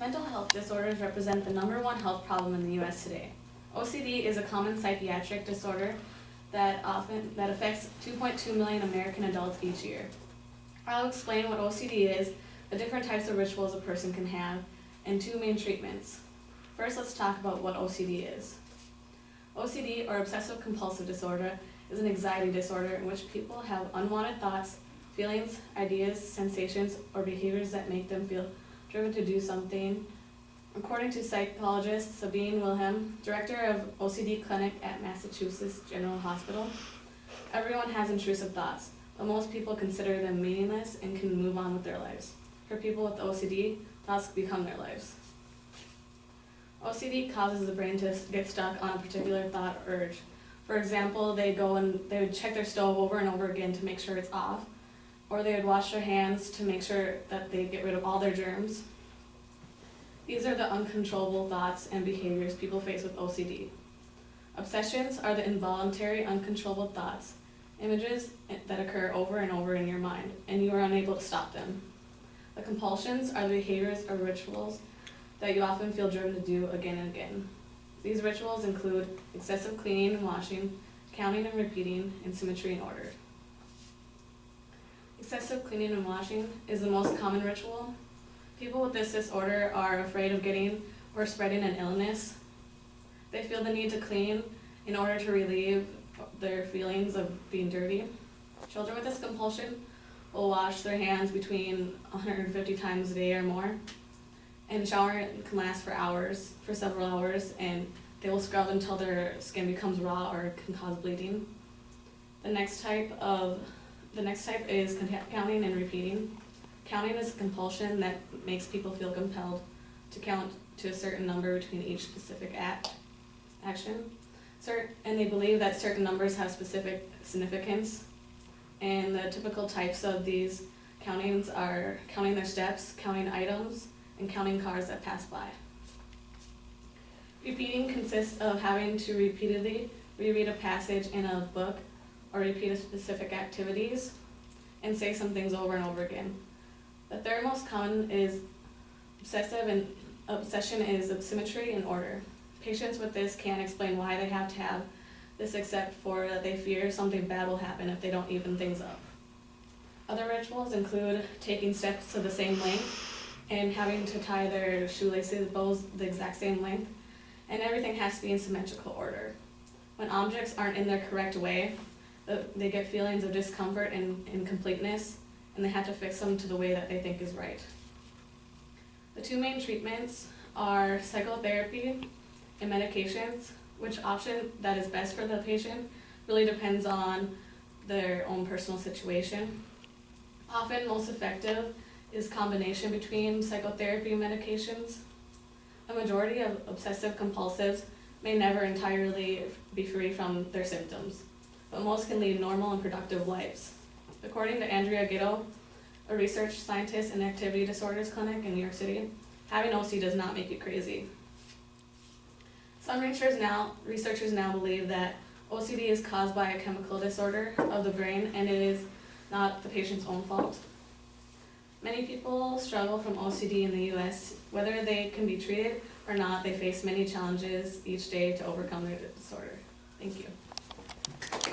Mental health disorders represent the #1 health problem in the U.S. today. OCD is a common psychiatric disorder that affects 2.2 million American adults each year. I'll explain what OCD is, the different types of rituals a person can have, and 2 main treatments. First, let's talk about what OCD is. OCD, or obsessive compulsive disorder, is an anxiety disorder in which people have unwanted thoughts, feelings, ideas, sensations, or behaviors that make them feel driven to do something. According to psychologist Sabine Wilhelm, director of OCD clinic at Massachusetts General Hospital, everyone has intrusive thoughts, but most people consider them meaningless and can move on with their lives. For people with OCD, thoughts become their lives. OCD causes the brain to get stuck on a particular thought or urge. For example, they would check their stove over and over again to make sure it's off, or they would wash their hands to make sure that they get rid of all their germs. These are the uncontrollable thoughts and behaviors people face with OCD. Obsessions are the involuntary, uncontrollable thoughts, images that occur over and over in your mind, and you are unable to stop them. The compulsions are the behaviors or rituals that you often feel driven to do again and again. These rituals include excessive cleaning and washing, counting and repeating, and symmetry and order. Excessive cleaning and washing is the most common ritual. People with this disorder are afraid of getting or spreading an illness. They feel the need to clean in order to relieve their feelings of being dirty. Children with this compulsion will wash their hands between 150 times a day or more, and showering can last for several hours, and they will scrub until their skin becomes raw or can cause bleeding. The next type is counting and repeating. Counting is a compulsion that makes people feel compelled to count to a certain number between each specific action. And they believe that certain numbers have specific significance. And the typical types of these countings are counting their steps, counting items, and counting cars that pass by. Repeating consists of having to repeatedly reread a passage in a book or repeat a specific activities and say some things over and over again. The third most common is obsession is symmetry and order. Patients with this can't explain why they have to have this except for that they fear something bad will happen if they don't even things up. Other rituals include taking steps to the same length and having to tie their shoelaces bows the exact same length, and everything has to be in symmetrical order. When objects aren't in their correct way, they get feelings of discomfort and incompleteness, and they have to fix them to the way that they think is right. The 2 main treatments are psychotherapy and medications, which option that is best for the patient really depends on their own personal situation. Often most effective is combination between psychotherapy and medications. A majority of obsessive compulsives may never entirely be free from their symptoms, but most can lead normal and productive lives. According to Andrea Gitto, a research scientist in Activity Disorders Clinic in New York City, having OCD does not make you crazy. Some researchers now believe that OCD is caused by a chemical disorder of the brain, and it is not the patient's own fault. Many people struggle from OCD in the U.S. Whether they can be treated or not, they face many challenges each day to overcome their disorder. Thank you.